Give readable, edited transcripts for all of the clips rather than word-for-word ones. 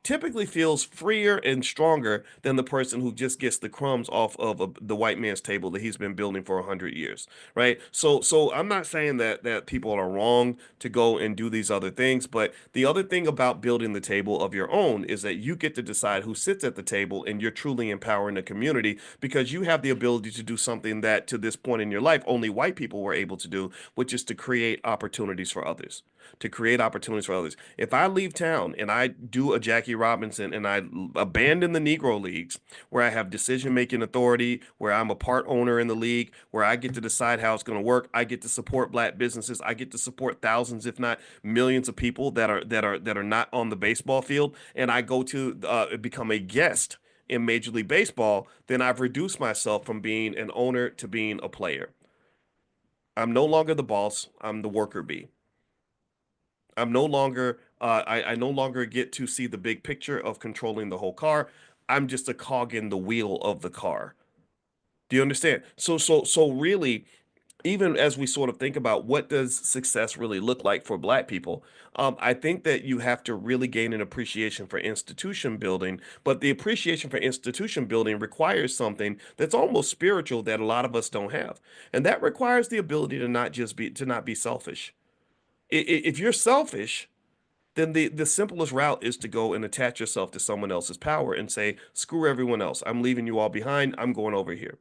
typically feels freer and stronger than the person who just gets the crumbs off of the white man's table that he's been building for 100 years, right? So I'm not saying that people are wrong to go and do these other things, but the other thing about building the table of your own is that you get to decide who sits at the table, and you're truly empowering the community because you have the ability to do something that to this point in your life only white people were able to do, which is to create opportunities for others. To create opportunities for others. If I leave town and I do a Jackie Robinson and I abandon the Negro Leagues, where I have decision making authority, where I'm a part owner in the league, where I get to decide how it's going to work, I get to support black businesses, I get to support thousands, if not millions, of people that are not on the baseball field, and I go to become a guest in Major League Baseball, then I've reduced myself from being an owner to being a player. I'm no longer the boss. I'm the worker bee. I'm no longer I no longer get to see the big picture of controlling the whole car. I'm just a cog in the wheel of the car. Do you understand? So really, even as we sort of think about what does success really look like for black people, I think that you have to really gain an appreciation for institution building, but the appreciation for institution building requires something that's almost spiritual that a lot of us don't have. And that requires the ability to not be selfish. If you're selfish, then the simplest route is to go and attach yourself to someone else's power and say, screw everyone else. I'm leaving you all behind. I'm going over here.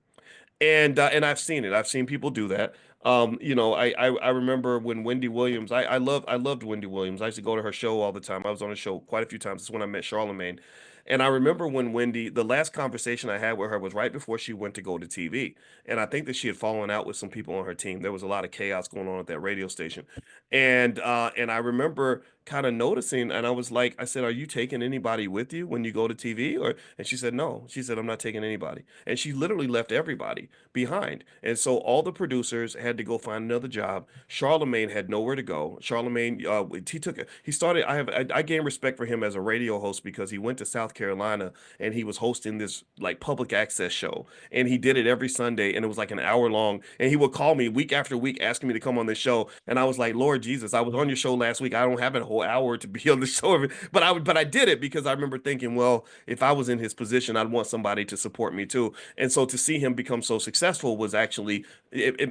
And I've seen it. I've seen people do that. I remember when Wendy Williams. I loved Wendy Williams. I used to go to her show all the time. I was on a show quite a few times. That's when I met Charlemagne. And I remember when Wendy, the last conversation I had with her was right before she went to go to TV. And I think that she had fallen out with some people on her team. There was a lot of chaos going on at that radio station. And I remember kind of noticing, and I was like, I said, "Are you taking anybody with you when you go to TV?" Or and she said, "No." She said, "I'm not taking anybody." And she literally left everybody behind. And so all the producers had to go find another job. Charlemagne had nowhere to go. Charlemagne, he started. I gained respect for him as a radio host because he went to South Carolina and he was hosting this like public access show, and he did it every Sunday, and it was like an hour long. And he would call me week after week asking me to come on this show, and I was like, Lord Jesus, I was on your show last week. I don't have a whole hour to be on the show, but I did it because I remember thinking, well, if I was in his position, I'd want somebody to support me too. And so to see him become so successful was actually,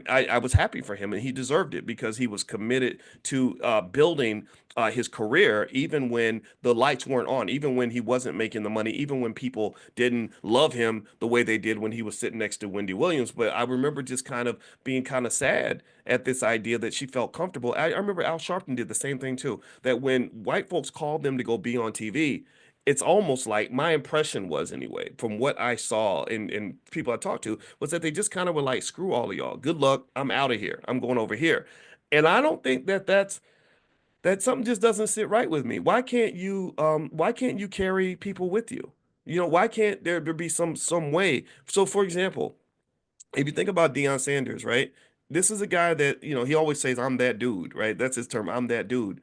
I was happy for him, and he deserved it because he was committed to building his career, even when the lights weren't on, even when he wasn't making the money, even when people didn't love him the way they did when he was sitting next to Wendy Williams. But I remember just kind of being kind of sad at this idea that she felt comfortable. I remember Al Sharpton did the same thing too, that when white folks called them to go be on TV, it's almost like my impression was anyway, from what I saw and people I talked to, was that they just kind of were like, screw all of y'all. Good luck. I'm out of here. I'm going over here. And I don't think that something just doesn't sit right with me. Why can't you carry people with you? Why can't there be some way? So for example, if you think about Deion Sanders, right? This is a guy that, he always says, I'm that dude, right? That's his term. I'm that dude.